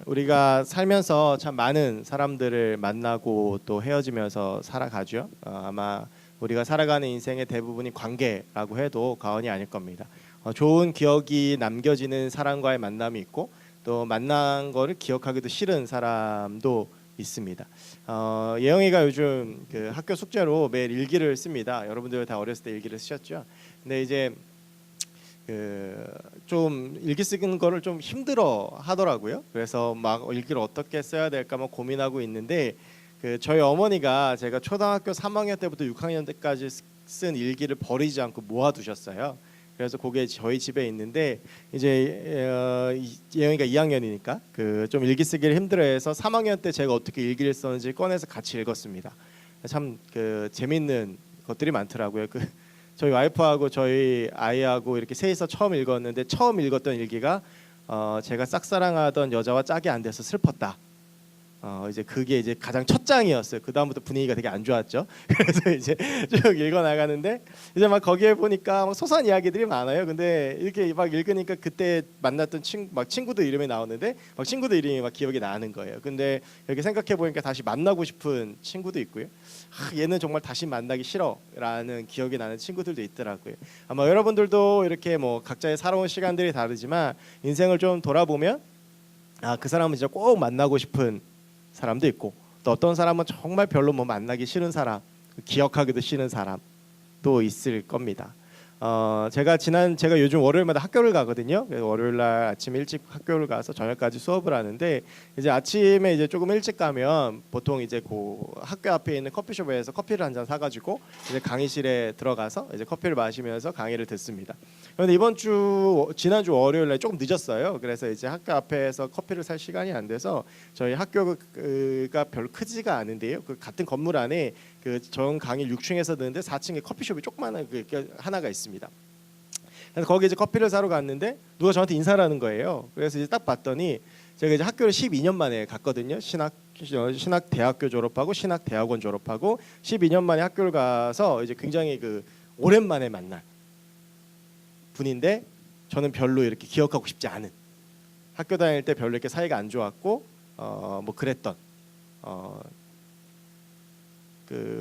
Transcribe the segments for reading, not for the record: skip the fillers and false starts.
우리가 살면서 참 많은 사람들을 만나고 또 헤어지면서 살아가죠. 아마 우리가 살아가는 인생의 대부분이 관계라고 해도 과언이 아닐 겁니다. 좋은 기억이 남겨지는 사람과의 만남이 있고 또 만난 거를 기억하기도 싫은 사람도 있습니다. 예영이가 요즘 그 학교 숙제로 매일 일기를 씁니다. 여러분들 다 어렸을 때 일기를 쓰셨죠? 근데 이제 좀 일기 쓰는 거를 좀 힘들어 하더라고요. 그래서 막 일기를 어떻게 써야 될까 막 고민하고 있는데 저희 어머니가 제가 초등학교 3학년 때부터 6학년 때까지 쓴 일기를 버리지 않고 모아두셨어요. 그래서 그게 저희 집에 있는데 이제 예영이가 2학년이니까 좀 일기 쓰기를 힘들어해서 3학년 때 제가 어떻게 일기를 썼는지 꺼내서 같이 읽었습니다. 참 재밌는 것들이 많더라고요. 저희 와이프하고 저희 아이하고 이렇게 셋이서 처음 읽었는데 처음 읽었던 일기가 제가 짝사랑하던 여자와 짝이 안 돼서 슬펐다. 이제 그게 이제 가장 첫 장이었어요. 그 다음부터 분위기가 되게 안 좋았죠. 그래서 이제 쭉 읽어 나가는데 이제 막 거기에 보니까 막 소소한 이야기들이 많아요. 근데 이렇게 막 읽으니까 그때 만났던 친구들 이름이 나오는데 막 친구들 이름이 막 기억이 나는 거예요. 근데 이렇게 생각해 보니까 다시 만나고 싶은 친구도 있고요. 얘는 정말 다시 만나기 싫어라는 기억이 나는 친구들도 있더라고요. 아마 여러분들도 이렇게 뭐 각자의 살아온 시간들이 다르지만 인생을 좀 돌아보면 그 사람은 진짜 꼭 만나고 싶은 사람도 있고 또 어떤 사람은 정말 별로 뭐 만나기 싫은 사람, 기억하기도 싫은 사람도 있을 겁니다. 제가 요즘 월요일마다 학교를 가거든요. 그래서 월요일 날 아침 일찍 학교를 가서 저녁까지 수업을 하는데 이제 아침에 이제 조금 일찍 가면 보통 이제 그 학교 앞에 있는 커피숍에서 커피를 한 잔 사가지고 이제 강의실에 들어가서 이제 커피를 마시면서 강의를 듣습니다. 그런데 지난주 월요일 날 조금 늦었어요. 그래서 이제 학교 앞에서 커피를 살 시간이 안 돼서 저희 학교가 별로 크지가 않은데요. 그 같은 건물 안에 전 강의 6층에서 듣는데 4층에 커피숍이 조그마한 하나가 있습니다. 그래서 거기 이제 커피를 사러 갔는데 누가 저한테 인사를 하는 거예요. 그래서 이제 딱 봤더니 제가 이제 학교를 12년 만에 갔거든요. 신학대학교 졸업하고 신학대학원 졸업하고 12년 만에 학교를 가서 이제 굉장히 오랜만에 만난 분인데 저는 별로 이렇게 기억하고 싶지 않은, 학교 다닐 때 별로 이렇게 사이가 안 좋았고 뭐 그랬던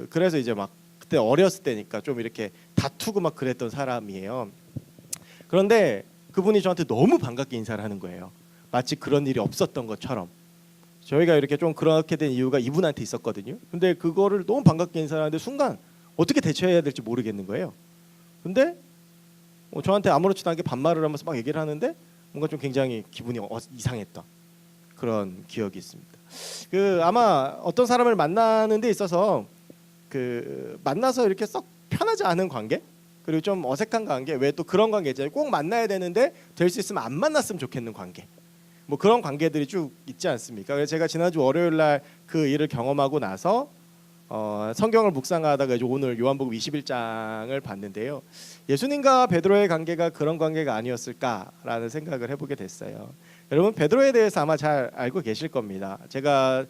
그래서 이제 막 그때 어렸을 때니까 좀 이렇게 다투고 막 그랬던 사람이에요. 그런데 그분이 저한테 너무 반갑게 인사를 하는 거예요. 마치 그런 일이 없었던 것처럼. 저희가 이렇게 좀 그렇게 된 이유가 이분한테 있었거든요. 근데 그거를 너무 반갑게 인사를 하는데 순간 어떻게 대처해야 될지 모르겠는 거예요. 근데 저한테 아무렇지도 않게 반말을 하면서 막 얘기를 하는데 뭔가 좀 굉장히 기분이 이상했던 그런 기억이 있습니다. 아마 어떤 사람을 만나는 데 있어서 만나서 이렇게 썩 편하지 않은 관계, 그리고 좀 어색한 관계, 왜 또 그런 관계 있잖아요. 꼭 만나야 되는데 될 수 있으면 안 만났으면 좋겠는 관계, 뭐 그런 관계들이 쭉 있지 않습니까? 그래서 제가 지난주 월요일 날 그 일을 경험하고 나서 성경을 묵상하다가 이제 오늘 요한복음 21장을 봤는데요. 예수님과 베드로의 관계가 그런 관계가 아니었을까라는 생각을 해보게 됐어요. 여러분 베드로에 대해서 아마 잘 알고 계실 겁니다. 제가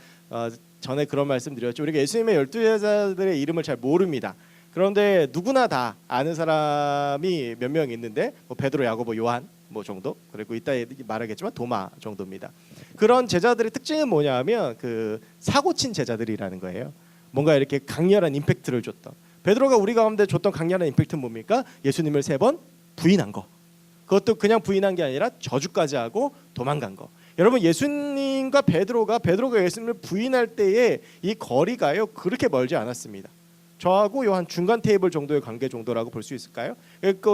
전에 그런 말씀 드렸죠. 우리가 예수님의 12제자들의 이름을 잘 모릅니다. 그런데 누구나 다 아는 사람이 몇 명 있는데 뭐 베드로, 야고보, 요한 뭐 정도, 그리고 이따 말하겠지만 도마 정도입니다. 그런 제자들의 특징은 뭐냐면 사고친 제자들이라는 거예요. 뭔가 이렇게 강렬한 임팩트를 줬던. 베드로가 우리 가운데 줬던 강렬한 임팩트는 뭡니까? 예수님을 3번 부인한 거. 그것도 그냥 부인한 게 아니라 저주까지 하고 도망간 거. 여러분 예수님과 베드로가 예수님을 부인할 때의 이 거리가요 그렇게 멀지 않았습니다. 저하고 한 중간 테이블 정도의 관계 정도라고 볼 수 있을까요?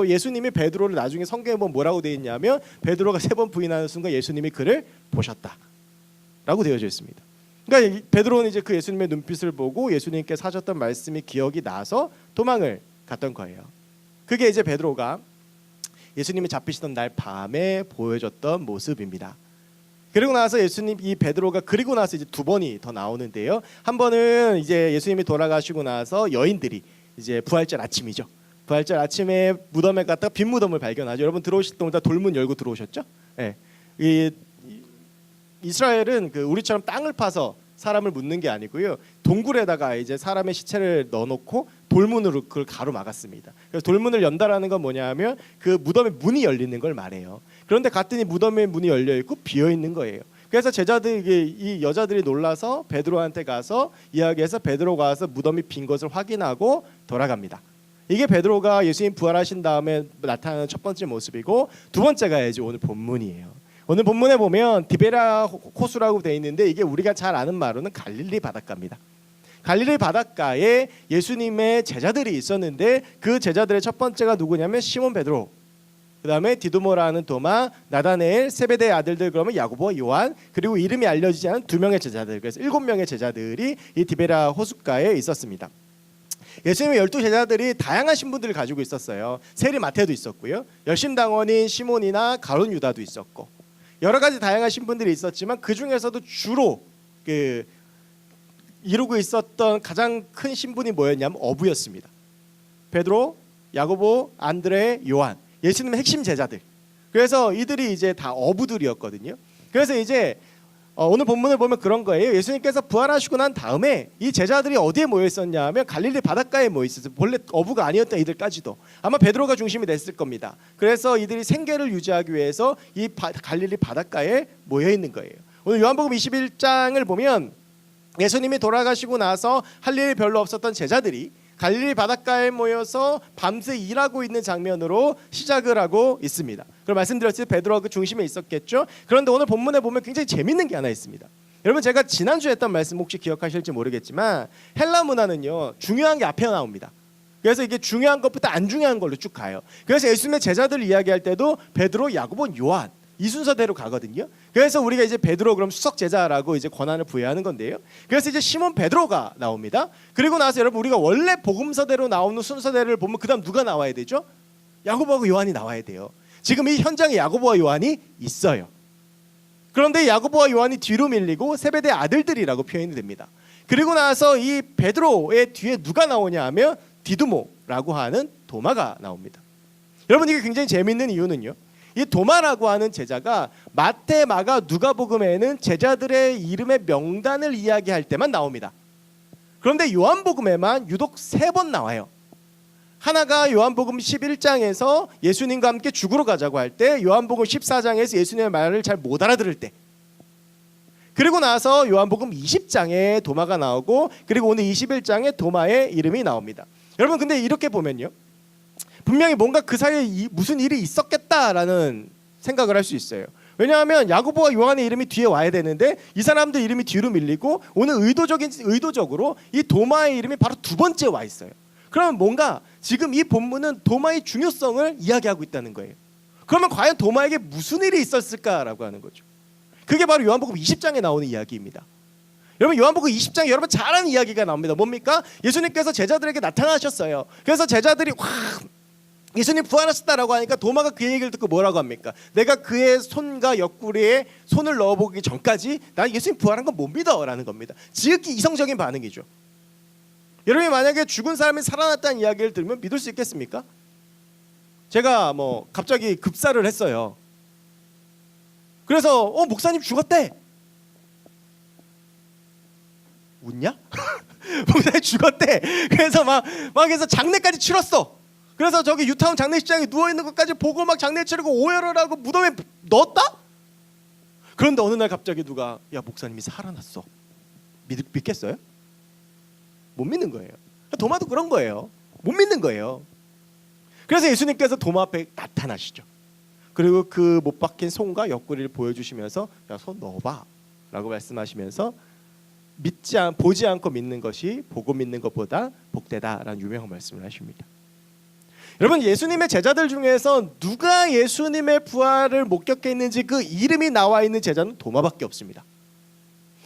예수님이 베드로를 나중에 성경에 보면 뭐라고 되어 있냐면 베드로가 3번 부인하는 순간 예수님이 그를 보셨다라고 되어져 있습니다. 그러니까 베드로는 이제 그 예수님의 눈빛을 보고 예수님께 하셨던 말씀이 기억이 나서 도망을 갔던 거예요. 그게 이제 베드로가 예수님이 잡히시던 날 밤에 보여줬던 모습입니다. 그리고 나서 이 베드로가 그리고 나서 이제 2번이 더 나오는데요. 한 번은 이제 예수님이 돌아가시고 나서 여인들이 이제 부활절 아침이죠. 부활절 아침에 무덤에 갔다가 빈 무덤을 발견하죠. 여러분 들어오실 때 돌문 열고 들어오셨죠? 네. 이스라엘은 우리처럼 땅을 파서 사람을 묻는 게 아니고요. 동굴에다가 이제 사람의 시체를 넣어놓고 돌문으로 그걸 가로막았습니다. 그래서 돌문을 연다라는 건 뭐냐면 그 무덤의 문이 열리는 걸 말해요. 그런데 갔더니 무덤의 문이 열려 있고 비어 있는 거예요. 그래서 제자들이 이 여자들이 놀라서 베드로한테 가서 이야기해서 베드로가 와서 무덤이 빈 것을 확인하고 돌아갑니다. 이게 베드로가 예수님 부활하신 다음에 나타나는 첫 번째 모습이고, 두 번째가 이제 오늘 본문이에요. 오늘 본문에 보면 디베랴 호수라고 돼 있는데 이게 우리가 잘 아는 말로는 갈릴리 바닷가입니다. 갈릴리 바닷가에 예수님의 제자들이 있었는데 그 제자들의 첫 번째가 누구냐면 시몬 베드로, 그 다음에 디두모라는 도마, 나다네엘, 세베대의 아들들 그러면 야고보, 요한, 그리고 이름이 알려지지 않은 2명의 제자들, 그래서 7명의 제자들이 이 디베랴 호숫가에 있었습니다. 예수님의 12제자들이 다양한 신분들을 가지고 있었어요. 세리 마태도 있었고요, 열심당원인 시몬이나 가룟 유다도 있었고, 여러 가지 다양한 신분들이 있었지만 그 중에서도 주로 이루고 있었던 가장 큰 신분이 뭐였냐면 어부였습니다. 베드로, 야고보, 안드레, 요한, 예수님의 핵심 제자들. 그래서 이들이 이제 다 어부들이었거든요. 그래서 이제 오늘 본문을 보면 그런 거예요. 예수님께서 부활하시고 난 다음에 이 제자들이 어디에 모여 있었냐 하면 갈릴리 바닷가에 모여 있었어요. 본래 어부가 아니었던 이들까지도 아마 베드로가 중심이 됐을 겁니다. 그래서 이들이 생계를 유지하기 위해서 이 갈릴리 바닷가에 모여 있는 거예요. 오늘 요한복음 21장을 보면 예수님이 돌아가시고 나서 할 일이 별로 없었던 제자들이 갈릴리 바닷가에 모여서 밤새 일하고 있는 장면으로 시작을 하고 있습니다. 그걸 말씀드렸듯이 베드로가 그 중심에 있었겠죠. 그런데 오늘 본문에 보면 굉장히 재밌는 게 하나 있습니다. 여러분, 제가 지난주에 했던 말씀 혹시 기억하실지 모르겠지만 헬라 문화는요, 중요한 게 앞에 나옵니다. 그래서 이게 중요한 것부터 안 중요한 걸로 쭉 가요. 그래서 예수님의 제자들 이야기할 때도 베드로, 야고보, 요한 이 순서대로 가거든요. 그래서 우리가 이제 베드로 그럼 수석 제자라고 이제 권한을 부여하는 건데요. 그래서 이제 시몬 베드로가 나옵니다. 그리고 나서 여러분, 우리가 원래 복음서대로 나오는 순서대로를 보면 그다음 누가 나와야 되죠? 야고보하고 요한이 나와야 돼요. 지금 이 현장에 야고보와 요한이 있어요. 그런데 야고보와 요한이 뒤로 밀리고 세베대 아들들이라고 표현이 됩니다. 그리고 나서 이 베드로의 뒤에 누가 나오냐 하면 디두모라고 하는 도마가 나옵니다. 여러분, 이게 굉장히 재밌는 이유는요, 이 도마라고 하는 제자가 마태, 마가, 누가복음에는 제자들의 이름의 명단을 이야기할 때만 나옵니다. 그런데 요한복음에만 유독 3번 나와요. 하나가 요한복음 11장에서 예수님과 함께 죽으러 가자고 할 때, 요한복음 14장에서 예수님의 말을 잘 못 알아들을 때, 그리고 나서 요한복음 20장에 도마가 나오고, 그리고 오늘 21장에 도마의 이름이 나옵니다. 여러분, 근데 이렇게 보면요, 분명히 뭔가 그 사이에 무슨 일이 있었겠다라는 생각을 할 수 있어요. 왜냐하면 야고보와 요한의 이름이 뒤에 와야 되는데 이 사람들 이름이 뒤로 밀리고 오늘 의도적으로 이 도마의 이름이 바로 두 번째 와 있어요. 그러면 뭔가 지금 이 본문은 도마의 중요성을 이야기하고 있다는 거예요. 그러면 과연 도마에게 무슨 일이 있었을까라고 하는 거죠. 그게 바로 요한복음 20장에 나오는 이야기입니다. 여러분, 요한복음 20장에 여러분 잘 아는 이야기가 나옵니다. 뭡니까? 예수님께서 제자들에게 나타나셨어요. 그래서 제자들이 예수님 부활하셨다라고 하니까 도마가 그 얘기를 듣고 뭐라고 합니까? 내가 그의 손과 옆구리에 손을 넣어보기 전까지 난 예수님 부활한 건 못 믿어라는 겁니다. 지극히 이성적인 반응이죠. 여러분이 만약에 죽은 사람이 살아났다는 이야기를 들으면 믿을 수 있겠습니까? 제가 갑자기 급사를 했어요. 그래서 목사님 죽었대. 웃냐? 목사님 죽었대. 그래서 막 해서 장례까지 치렀어. 그래서 저기 유타운 장례식장에 누워있는 것까지 보고 막 장례 치르고 오열을 하고 무덤에 넣었다? 그런데 어느 날 갑자기 누가 야, 목사님이 살아났어. 믿겠어요? 못 믿는 거예요. 도마도 그런 거예요. 못 믿는 거예요. 그래서 예수님께서 도마 앞에 나타나시죠. 그리고 그 못 박힌 손과 옆구리를 보여주시면서 야, 손 넣어봐 라고 말씀하시면서 보지 않고 믿는 것이 보고 믿는 것보다 복되다라는 유명한 말씀을 하십니다. 여러분, 예수님의 제자들 중에서 누가 예수님의 부활을 목격했는지 그 이름이 나와 있는 제자는 도마밖에 없습니다.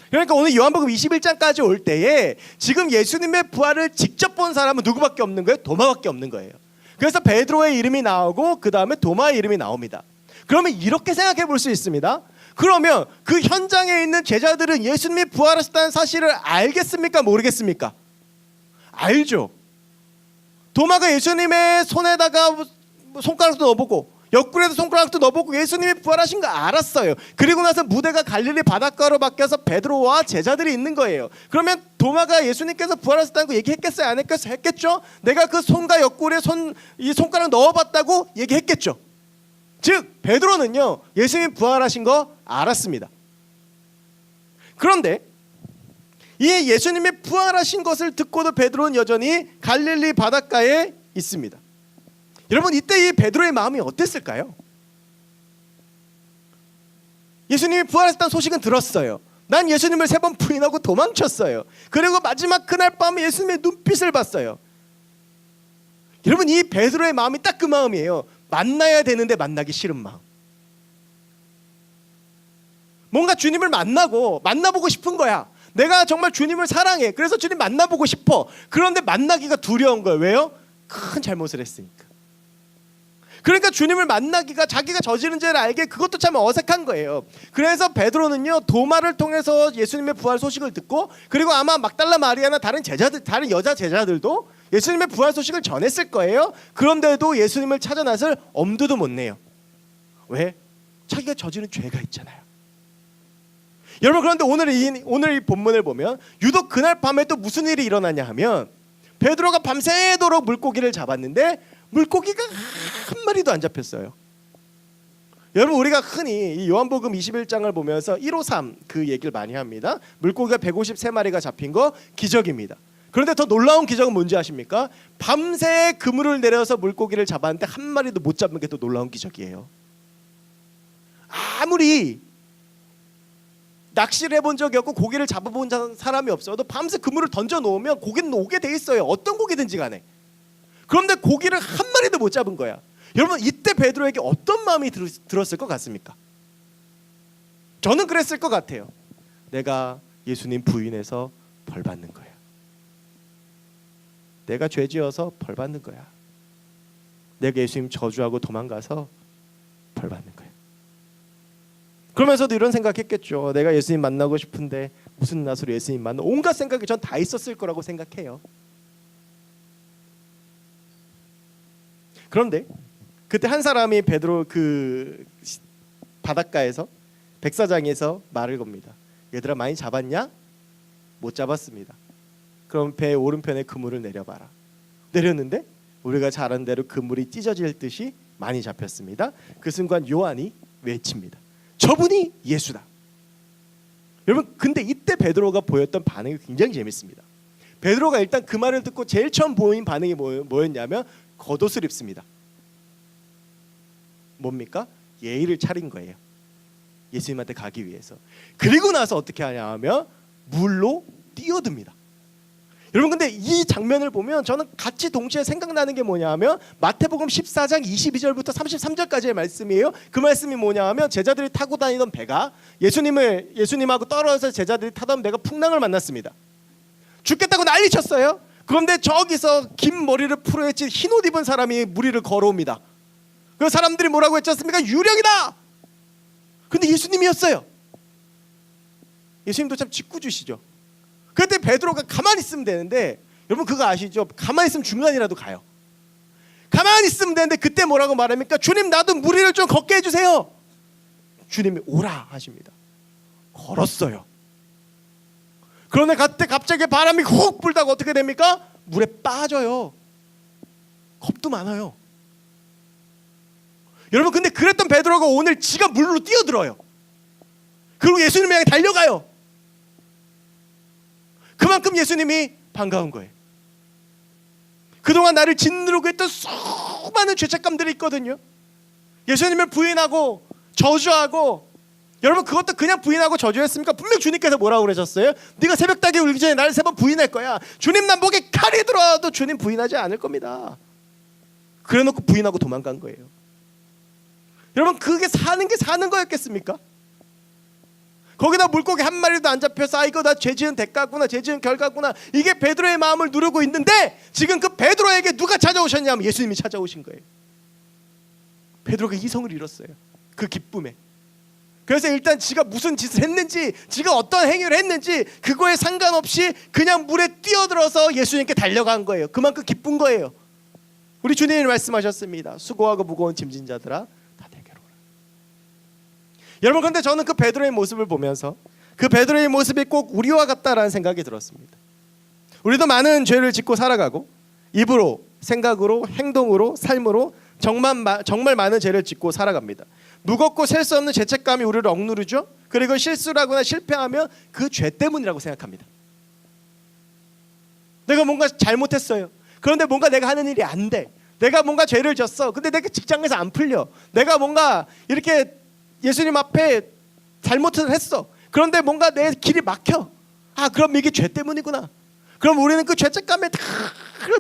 그러니까 오늘 요한복음 21장까지 올 때에 지금 예수님의 부활을 직접 본 사람은 누구밖에 없는 거예요? 도마밖에 없는 거예요. 그래서 베드로의 이름이 나오고 그 다음에 도마의 이름이 나옵니다. 그러면 이렇게 생각해 볼 수 있습니다. 그러면 그 현장에 있는 제자들은 예수님이 부활하셨다는 사실을 알겠습니까? 모르겠습니까? 알죠. 도마가 예수님의 손에다가 손가락도 넣어보고 옆구리에도 손가락도 넣어보고 예수님이 부활하신 거 알았어요. 그리고 나서 무대가 갈릴리 바닷가로 바뀌어서 베드로와 제자들이 있는 거예요. 그러면 도마가 예수님께서 부활하셨다는 거 얘기했겠어요? 안 했겠어요? 했겠죠. 내가 그 손과 옆구리에 이 손가락 넣어봤다고 얘기했겠죠. 즉 베드로는요, 예수님 부활하신 거 알았습니다. 그런데 이 예수님의 부활하신 것을 듣고도 베드로는 여전히 갈릴리 바닷가에 있습니다. 여러분, 이때 이 베드로의 마음이 어땠을까요? 예수님이 부활했다는 소식은 들었어요. 난 예수님을 3번 부인하고 도망쳤어요. 그리고 마지막 그날 밤에 예수님의 눈빛을 봤어요. 여러분, 이 베드로의 마음이 딱 그 마음이에요. 만나야 되는데 만나기 싫은 마음. 뭔가 주님을 만나보고 싶은 거야. 내가 정말 주님을 사랑해. 그래서 주님 만나보고 싶어. 그런데 만나기가 두려운 거예요. 왜요? 큰 잘못을 했으니까. 그러니까 주님을 만나기가, 자기가 저지른 죄를 알게, 그것도 참 어색한 거예요. 그래서 베드로는요, 도마를 통해서 예수님의 부활 소식을 듣고, 그리고 아마 막달라 마리아나 다른 여자 제자들도 예수님의 부활 소식을 전했을 거예요. 그런데도 예수님을 찾아 나설 엄두도 못 내요. 왜? 자기가 저지른 죄가 있잖아요. 여러분, 그런데 오늘 이 본문을 보면 유독 그날 밤에 또 무슨 일이 일어나냐 하면, 베드로가 밤새도록 물고기를 잡았는데 물고기가 한 마리도 안 잡혔어요. 여러분, 우리가 흔히 이 요한복음 21장을 보면서 153 그 얘기를 많이 합니다. 물고기가 153마리가 잡힌 거 기적입니다. 그런데 더 놀라운 기적은 뭔지 아십니까? 밤새 그물을 내려서 물고기를 잡았는데 한 마리도 못 잡는 게 더 놀라운 기적이에요. 아무리 낚시를 해본 적이 없고 고기를 잡아본 사람이 없어도 밤새 그물을 던져 놓으면 고기는 오게 돼 있어요. 어떤 고기든지 간에. 그런데 고기를 한 마리도 못 잡은 거야. 여러분, 이때 베드로에게 어떤 마음이 들었을 것 같습니까? 저는 그랬을 것 같아요. 내가 예수님 부인해서 벌 받는 거야. 내가 죄 지어서 벌 받는 거야. 내가 예수님 저주하고 도망가서 벌 받는 거야. 그러면서도 이런 생각했겠죠. 내가 예수님 만나고 싶은데 무슨 낯으로 예수님 만나. 온갖 생각이 전 다 있었을 거라고 생각해요. 그런데 그때 한 사람이 베드로 그 바닷가에서 백사장에서 말을 겁니다. 얘들아, 많이 잡았냐? 못 잡았습니다. 그럼 배 오른편에 그물을 내려봐라. 내렸는데 우리가 잘 아는 대로 그물이 찢어질 듯이 많이 잡혔습니다. 그 순간 요한이 외칩니다. 저분이 예수다. 여러분, 근데 이때 베드로가 보였던 반응이 굉장히 재밌습니다. 베드로가 일단 그 말을 듣고 제일 처음 보인 반응이 뭐였냐면 겉옷을 입습니다. 뭡니까? 예의를 차린 거예요. 예수님한테 가기 위해서. 그리고 나서 어떻게 하냐 하면 물로 뛰어듭니다. 여러분, 근데 이 장면을 보면 저는 같이 동시에 생각나는 게 뭐냐 하면 마태복음 14장 22절부터 33절까지의 말씀이에요. 그 말씀이 뭐냐 하면 제자들이 타고 다니던 배가 예수님하고 떨어져서 제자들이 타던 배가 풍랑을 만났습니다. 죽겠다고 난리쳤어요. 그런데 저기서 긴 머리를 풀어헤친 흰옷 입은 사람이 물 위를 걸어옵니다. 그 사람들이 뭐라고 했지 않습니까? 유령이다. 근데 예수님이었어요. 예수님도 참 짓궂으시죠. 그때 베드로가 가만히 있으면 되는데, 여러분 그거 아시죠? 가만히 있으면 중간이라도 가요. 가만히 있으면 되는데 그때 뭐라고 말합니까? 주님, 나도 물 위를 좀 걷게 해주세요. 주님이 오라 하십니다. 걸었어요. 그런데 그때 갑자기 바람이 훅 불다가 어떻게 됩니까? 물에 빠져요. 겁도 많아요. 여러분, 근데 그랬던 베드로가 오늘 지가 물로 뛰어들어요. 그리고 예수님을 향해 달려가요. 그만큼 예수님이 반가운 거예요. 그동안 나를 짓누르고 했던 수많은 죄책감들이 있거든요. 예수님을 부인하고 저주하고, 여러분 그것도 그냥 부인하고 저주했습니까? 분명 주님께서 뭐라고 그러셨어요? 네가 새벽닭에 울기 전에 나를 3번 부인할 거야. 주님, 난 목에 칼이 들어와도 주님 부인하지 않을 겁니다. 그래놓고 부인하고 도망간 거예요. 여러분, 그게 사는 게 사는 거였겠습니까? 거기다 물고기 한 마리도 안 잡혀서 아, 이거 나 죄 지은 대가구나, 죄 지은 결과구나, 이게 베드로의 마음을 누르고 있는데, 지금 그 베드로에게 누가 찾아오셨냐면 예수님이 찾아오신 거예요. 베드로가 이성을 잃었어요. 그 기쁨에. 그래서 일단 지가 무슨 짓을 했는지, 지가 어떤 행위를 했는지 그거에 상관없이 그냥 물에 뛰어들어서 예수님께 달려간 거예요. 그만큼 기쁜 거예요. 우리 주님이 말씀하셨습니다. 수고하고 무거운 짐진 자들아 다 내게로 오라. 여러분, 그런데 저는 그 베드로의 모습을 보면서 그 베드로의 모습이 꼭 우리와 같다라는 생각이 들었습니다. 우리도 많은 죄를 짓고 살아가고, 입으로, 생각으로, 행동으로, 삶으로 정말 많은 죄를 짓고 살아갑니다. 무겁고 셀 수 없는 죄책감이 우리를 억누르죠. 그리고 실수를 하거나 실패하면 그 죄 때문이라고 생각합니다. 내가 뭔가 잘못했어요. 그런데 뭔가 내가 하는 일이 안 돼. 내가 뭔가 죄를 졌어. 근데 내가 직장에서 안 풀려. 내가 뭔가 이렇게 예수님 앞에 잘못을 했어. 그런데 뭔가 내 길이 막혀. 아, 그럼 이게 죄 때문이구나. 그럼 우리는 그 죄책감에 다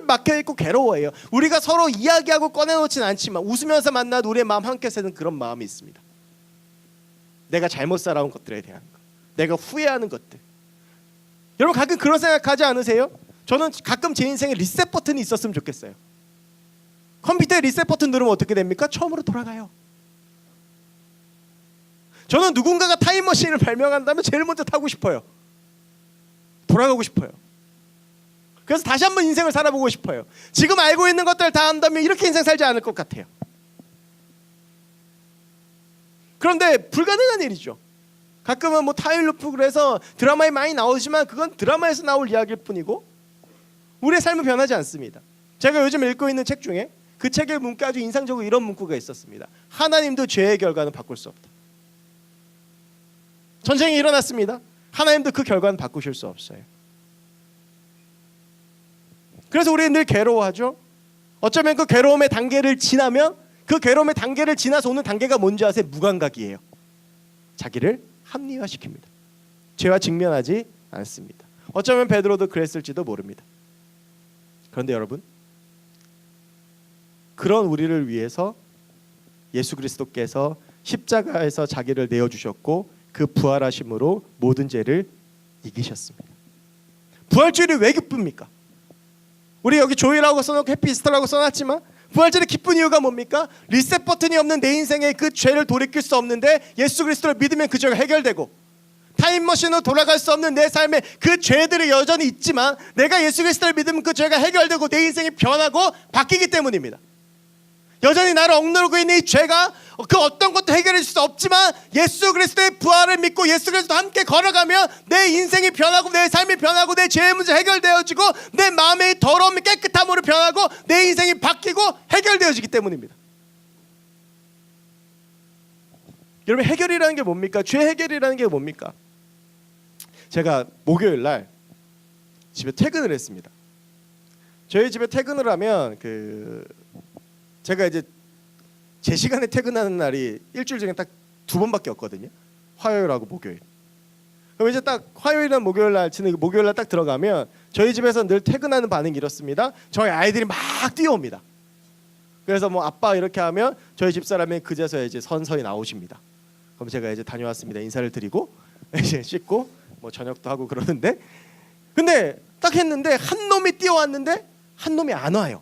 막혀있고 괴로워해요. 우리가 서로 이야기하고 꺼내놓진 않지만 웃으면서 만나도 우리의 마음 함께 새는 그런 마음이 있습니다. 내가 잘못 살아온 것들에 대한 것, 내가 후회하는 것들. 여러분 가끔 그런 생각하지 않으세요? 저는 가끔 제 인생에 리셋 버튼이 있었으면 좋겠어요. 컴퓨터에 리셋 버튼 누르면 어떻게 됩니까? 처음으로 돌아가요. 저는 누군가가 타임머신을 발명한다면 제일 먼저 타고 싶어요. 돌아가고 싶어요. 그래서 다시 한번 인생을 살아보고 싶어요. 지금 알고 있는 것들 다 한다면 이렇게 인생 살지 않을 것 같아요. 그런데 불가능한 일이죠. 가끔은 뭐 타임루프 그래서 드라마에 많이 나오지만 그건 드라마에서 나올 이야기일 뿐이고 우리의 삶은 변하지 않습니다. 제가 요즘 읽고 있는 책 중에 그 책의 문구 아주 인상적으로 이런 문구가 있었습니다. 하나님도 죄의 결과는 바꿀 수 없다. 전쟁이 일어났습니다. 하나님도 그 결과는 바꾸실 수 없어요. 그래서 우리는 늘 괴로워하죠. 어쩌면 그 괴로움의 단계를 지나면 그 괴로움의 단계를 지나서 오는 단계가 뭔지 아세요? 무감각이에요. 자기를 합리화시킵니다. 죄와 직면하지 않습니다. 어쩌면 베드로도 그랬을지도 모릅니다. 그런데 여러분, 그런 우리를 위해서 예수 그리스도께서 십자가에서 자기를 내어주셨고 그 부활하심으로 모든 죄를 이기셨습니다. 부활주일이 왜 기쁩니까? 우리 여기 조이라고 써놓고 해피이스터라고 써놨지만 부활절에 기쁜 이유가 뭡니까? 리셋 버튼이 없는 내 인생에 그 죄를 돌이킬 수 없는데 예수 그리스도를 믿으면 그 죄가 해결되고 타임머신으로 돌아갈 수 없는 내 삶에 그 죄들이 여전히 있지만 내가 예수 그리스도를 믿으면 그 죄가 해결되고 내 인생이 변하고 바뀌기 때문입니다. 여전히 나를 억누르고 있는 이 죄가 그 어떤 것도 해결해 줄 수 없지만 예수 그리스도의 부활을 믿고 예수 그리스도와 함께 걸어가면 내 인생이 변하고 내 삶이 변하고 내 죄의 문제 해결되어지고 내 마음의 더러움이 깨끗함으로 변하고 내 인생이 바뀌고 해결되어지기 때문입니다. 여러분 해결이라는 게 뭡니까? 죄 해결이라는 게 뭡니까? 제가 목요일 날 집에 퇴근을 했습니다. 저희 집에 퇴근을 하면 제가 이제 제 시간에 퇴근하는 날이 일주일 중에 딱 2번밖에 없거든요. 화요일하고 목요일. 그럼 이제 딱 화요일이나 목요일 날 치는 목요일 날 딱 들어가면 저희 집에서 늘 퇴근하는 반응이 이렇습니다. 저희 아이들이 막 뛰어옵니다. 그래서 뭐 아빠 이렇게 하면 저희 집사람이 그제서야 이제 선서히 나오십니다. 그럼 제가 이제 다녀왔습니다. 인사를 드리고 이제 씻고 뭐 저녁도 하고 그러는데 근데 딱 했는데 한 놈이 뛰어왔는데 한 놈이 안 와요.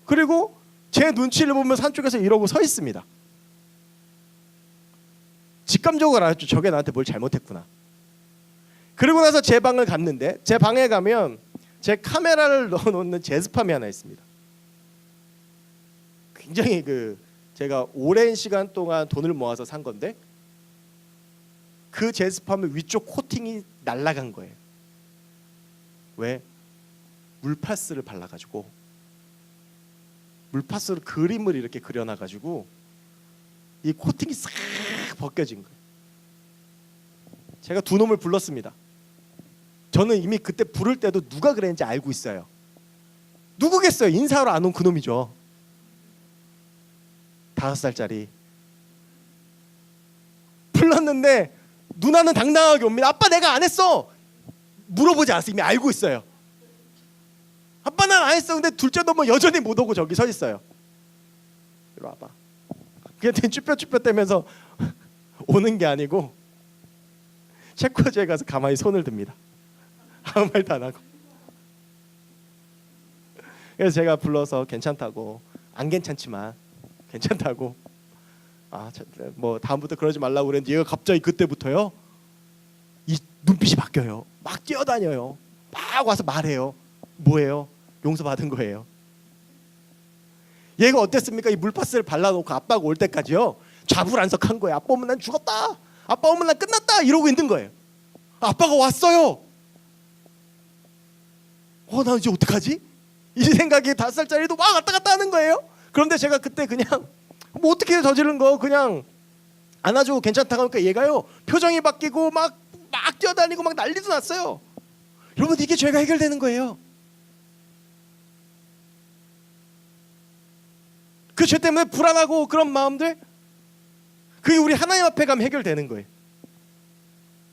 그리고 제 눈치를 보면서 한쪽에서 이러고 서 있습니다. 직감적으로 알았죠. 저게 나한테 뭘 잘못했구나. 그리고 나서 제 방을 갔는데 제 방에 가면 제 카메라를 넣어놓는 제스팜이 하나 있습니다. 굉장히 제가 오랜 시간 동안 돈을 모아서 산 건데 그 제스팜의 위쪽 코팅이 날아간 거예요. 왜? 물파스를 발라가지고 물파스로 그림을 이렇게 그려놔가지고 이 코팅이 싹 벗겨진 거예요. 제가 2놈을 불렀습니다. 저는 이미 그때 부를 때도 누가 그랬는지 알고 있어요. 누구겠어요? 인사하러 안 온 그놈이죠. 5살짜리. 불렀는데 누나는 당당하게 옵니다. 아빠 내가 안 했어. 물어보지 않았어요. 이미 알고 있어요. 아빠 난 안 했어. 근데 둘째 놈은 여전히 못 오고 저기 서 있어요. 이리 와봐. 그냥 쭈뼛쭈뼛대면서 오는 게 아니고 체코지에 가서 가만히 손을 듭니다. 아무 말도 안 하고. 그래서 제가 불러서 괜찮다고 안 괜찮지만 괜찮다고 뭐 다음부터 그러지 말라고 그랬는데 얘가 갑자기 그때부터요 이 눈빛이 바뀌어요. 막 뛰어다녀요. 막 와서 말해요. 뭐예요? 용서받은 거예요. 얘가 어땠습니까? 이 물파스를 발라놓고 아빠가 올 때까지요 좌불안석한 거예요. 아빠 오면 난 죽었다. 아빠 오면 난 끝났다. 이러고 있는 거예요. 아빠가 왔어요. 나 이제 어떡하지? 이 생각이 5살짜리도 막 왔다 갔다 하는 거예요. 그런데 제가 그때 그냥 뭐 어떻게 저지른 거 그냥 안아주고 괜찮다고 하니까 얘가요 표정이 바뀌고 막 뛰어다니고 막 난리도 났어요. 여러분, 이게 죄가 해결되는 거예요. 그 죄 때문에 불안하고 그런 마음들, 그게 우리 하나님 앞에 가면 해결되는 거예요.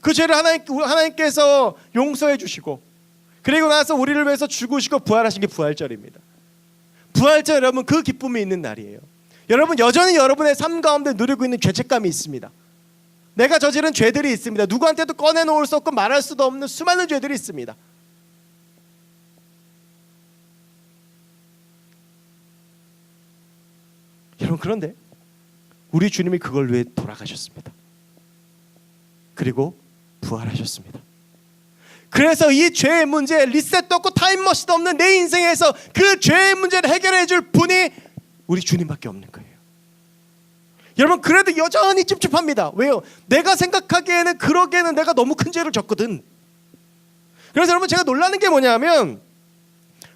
그 죄를 하나님께서 용서해 주시고, 그리고 나서 우리를 위해서 죽으시고 부활하신 게 부활절입니다. 부활절, 여러분, 그 기쁨이 있는 날이에요. 여러분, 여전히 여러분의 삶 가운데 누리고 있는 죄책감이 있습니다. 내가 저지른 죄들이 있습니다. 누구한테도 꺼내놓을 수 없고 말할 수도 없는 수많은 죄들이 있습니다. 여러분, 그런데 우리 주님이 그걸 위해 돌아가셨습니다. 그리고 부활하셨습니다. 그래서 이 죄의 문제, 리셋도 없고 타임머신도 없는 내 인생에서 그 죄의 문제를 해결해 줄 분이 우리 주님밖에 없는 거예요. 여러분, 그래도 여전히 찝찝합니다. 왜요? 내가 생각하기에는 그러기에는 내가 너무 큰 죄를 졌거든. 그래서 여러분, 제가 놀라는 게 뭐냐면,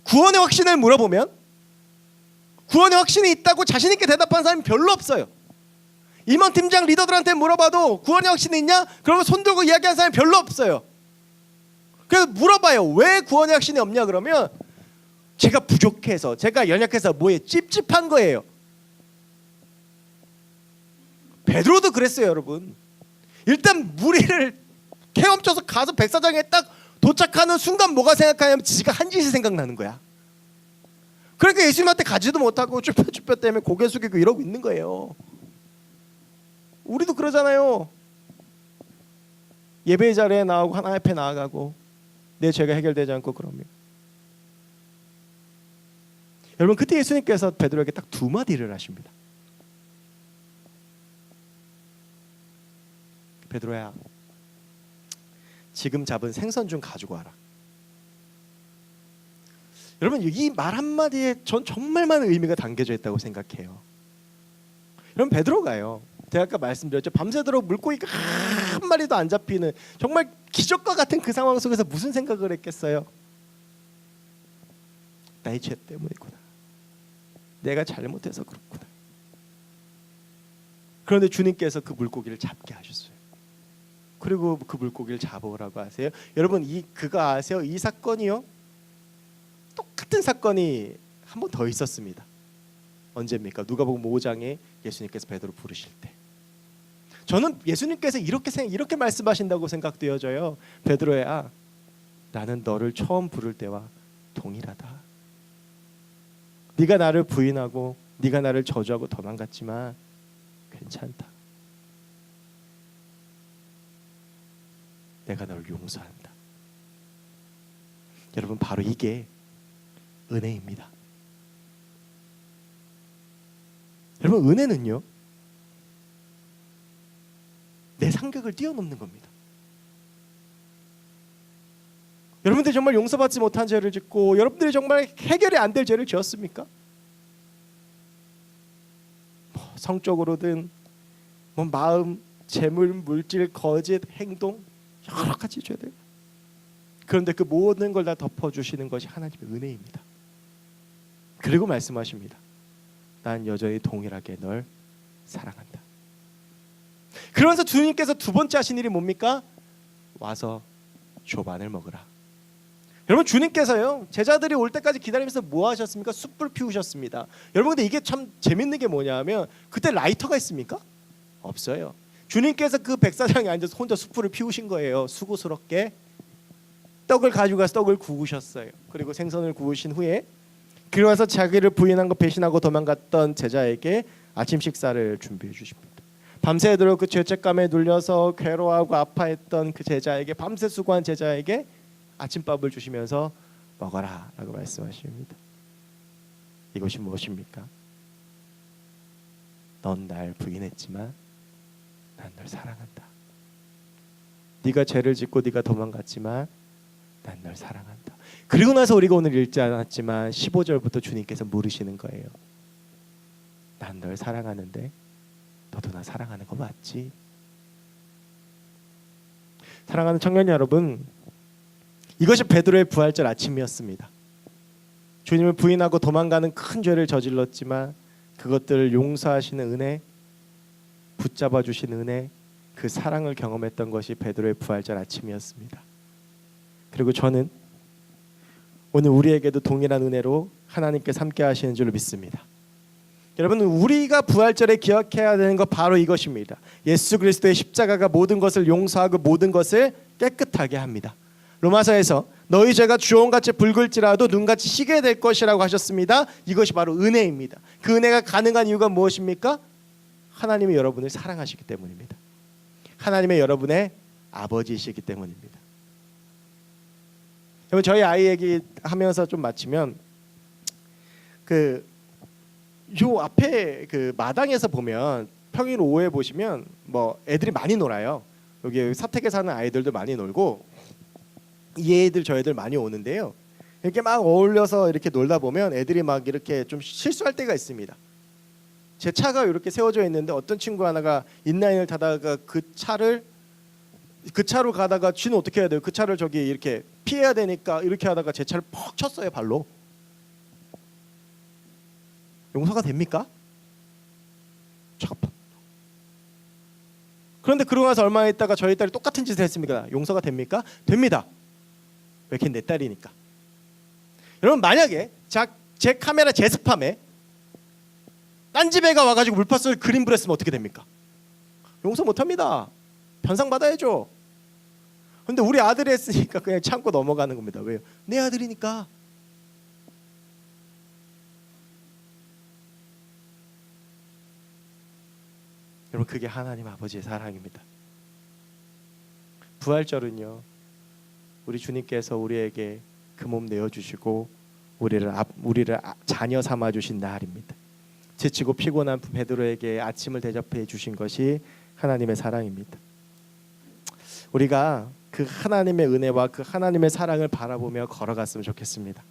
구원의 확신을 물어보면 구원의 확신이 있다고 자신 있게 대답하는 사람이 별로 없어요. 임원 팀장 리더들한테 물어봐도 구원의 확신이 있냐? 그러면 손 들고 이야기하는 사람이 별로 없어요. 그래서 물어봐요. 왜 구원의 확신이 없냐? 그러면 제가 부족해서, 제가 연약해서, 뭐에 찝찝한 거예요. 베드로도 그랬어요, 여러분. 일단 무리를 헤엄쳐서 가서 백사장에 딱 도착하는 순간 뭐가 생각하냐면 지가 한 짓이 생각나는 거야. 그러니까 예수님한테 가지도 못하고 쭈뼛쭈뼛 때문에 고개 숙이고 이러고 있는 거예요. 우리도 그러잖아요. 예배의 자리에 나오고 하나님 앞에 나아가고 내 죄가 해결되지 않고 그러면, 여러분, 그때 예수님께서 베드로에게 딱 두 마디를 하십니다. 베드로야, 지금 잡은 생선 좀 가지고 와라. 여러분, 이 말 한마디에 전 정말 많은 의미가 담겨져 있다고 생각해요. 여러분, 베드로가요, 제가 아까 말씀드렸죠, 밤새도록 물고기가 한 마리도 안 잡히는 정말 기적과 같은 그 상황 속에서 무슨 생각을 했겠어요? 나의 죄 때문이구나. 내가 잘못해서 그렇구나. 그런데 주님께서 그 물고기를 잡게 하셨어요. 그리고 그 물고기를 잡으라고 하세요. 여러분, 그거 아세요? 이 사건이요, 똑같은 사건이 한 번 더 있었습니다. 언제입니까? 누가복음 5장에 예수님께서 베드로 부르실 때. 저는 예수님께서 이렇게 말씀하신다고 생각되어져요. 베드로야, 나는 너를 처음 부를 때와 동일하다. 네가 나를 부인하고 네가 나를 저주하고 도망갔지만 괜찮다. 내가 너를 용서한다. 여러분, 바로 이게 은혜입니다. 여러분, 은혜는요, 내 상격을 뛰어넘는 겁니다. 여러분들이 정말 용서받지 못한 죄를 짓고 여러분들이 정말 해결이 안 될 죄를 지었습니까? 성적으로든 마음, 재물, 물질, 거짓, 행동, 여러 가지 죄들. 그런데 그 모든 걸 다 덮어주시는 것이 하나님의 은혜입니다. 그리고 말씀하십니다. 난 여전히 동일하게 널 사랑한다. 그러면서 주님께서 두 번째 하신 일이 뭡니까? 와서 조반을 먹으라. 여러분, 주님께서요, 제자들이 올 때까지 기다리면서 뭐 하셨습니까? 숯불 피우셨습니다. 여러분, 근데 이게 참 재밌는 게 뭐냐면, 그때 라이터가 있습니까? 없어요. 주님께서 그 백사장에 앉아서 혼자 숯불을 피우신 거예요. 수고스럽게 떡을 가지고 가서 떡을 구우셨어요. 그리고 생선을 구우신 후에 그러면서 자기를 부인한 거 배신하고 도망갔던 제자에게 아침 식사를 준비해 주십니다. 밤새도록 그 죄책감에 눌려서 괴로워하고 아파했던 그 제자에게, 밤새 수고한 제자에게 아침밥을 주시면서 먹어라 라고 말씀하십니다. 이것이 무엇입니까? 넌 날 부인했지만 난 널 사랑한다. 네가 죄를 짓고 네가 도망갔지만 난 널 사랑한다. 그리고 나서 우리가 오늘 읽지 않았지만 15절부터 주님께서 물으시는 거예요. 난 널 사랑하는데 너도 나 사랑하는 거 맞지? 사랑하는 청년 여러분, 이것이 베드로의 부활절 아침이었습니다. 주님을 부인하고 도망가는 큰 죄를 저질렀지만 그것들을 용서하시는 은혜, 붙잡아 주신 은혜, 그 사랑을 경험했던 것이 베드로의 부활절 아침이었습니다. 그리고 저는 오늘 우리에게도 동일한 은혜로 하나님께서 함께 하시는 줄 믿습니다. 여러분, 우리가 부활절에 기억해야 되는 것 바로 이것입니다. 예수 그리스도의 십자가가 모든 것을 용서하고 모든 것을 깨끗하게 합니다. 로마서에서 너희 죄가 주홍같이 붉을지라도 눈같이 희게 될 것이라고 하셨습니다. 이것이 바로 은혜입니다. 그 은혜가 가능한 이유가 무엇입니까? 하나님이 여러분을 사랑하시기 때문입니다. 하나님의 여러분의 아버지이시기 때문입니다. 여러분, 저희 아이 얘기하면서 좀 마치면 요 앞에 그 마당에서 보면 평일 오후에 보시면 뭐 애들이 많이 놀아요. 여기 사택에 사는 아이들도 많이 놀고 이 애들 저 애들 많이 오는데요. 이렇게 막 어울려서 이렇게 놀다 보면 애들이 막 이렇게 좀 실수할 때가 있습니다. 제 차가 이렇게 세워져 있는데 어떤 친구 하나가 인라인을 타다가 그 차로 가다가 쥐는 어떻게 해야 돼요? 그 차를 저기 이렇게 피해야 되니까 이렇게 하다가 제 차를 퍽 쳤어요, 발로. 용서가 됩니까? 잠깐. 그런데 그러고 나서 얼마 있다가 저희 딸이 똑같은 짓을 했습니까? 용서가 됩니까? 됩니다. 왜 걔 내 딸이니까. 여러분, 만약에 제 카메라 제 스팸에 딴 집애가 와가지고 물파스를 그림 그렸으면 어떻게 됩니까? 용서 못합니다. 변상받아야죠. 근데 우리 아들이 했으니까 그냥 참고 넘어가는 겁니다. 왜요? 내 아들이니까. 여러분, 그게 하나님 아버지의 사랑입니다. 부활절은요, 우리 주님께서 우리에게 그 몸 내어주시고 우리를 자녀 삼아 주신 날입니다. 지치고 피곤한 베드로에게 아침을 대접해 주신 것이 하나님의 사랑입니다. 우리가 그 하나님의 은혜와 그 하나님의 사랑을 바라보며 걸어갔으면 좋겠습니다.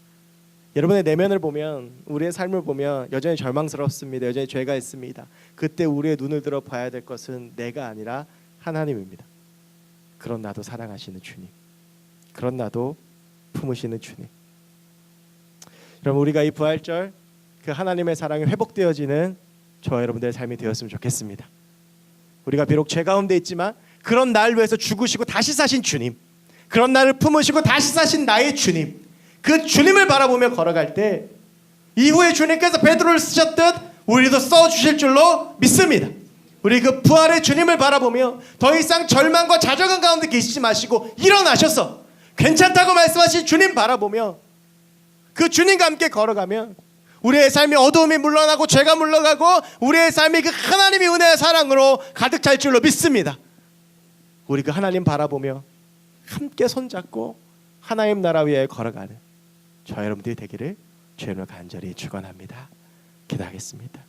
여러분의 내면을 보면, 우리의 삶을 보면 여전히 절망스럽습니다. 여전히 죄가 있습니다. 그때 우리의 눈을 들어 봐야 될 것은 내가 아니라 하나님입니다. 그런 나도 사랑하시는 주님, 그런 나도 품으시는 주님. 여러분, 우리가 이 부활절 그 하나님의 사랑이 회복되어지는 저와 여러분들의 삶이 되었으면 좋겠습니다. 우리가 비록 죄 가운데 있지만 그런 날 위해서 죽으시고 다시 사신 주님, 그런 나를 품으시고 다시 사신 나의 주님, 그 주님을 바라보며 걸어갈 때 이후에 주님께서 베드로를 쓰셨듯 우리도 써주실 줄로 믿습니다. 우리 그 부활의 주님을 바라보며 더 이상 절망과 좌절감 가운데 계시지 마시고 일어나셔서 괜찮다고 말씀하신 주님 바라보며 그 주님과 함께 걸어가면 우리의 삶이 어두움이 물러나고 죄가 물러가고 우리의 삶이 그 하나님의 은혜와 사랑으로 가득 찰 줄로 믿습니다. 우리 그 하나님 바라보며 함께 손잡고 하나님 나라 위에 걸어가는 저 여러분들이 되기를 주님을 간절히 축원합니다. 기도하겠습니다.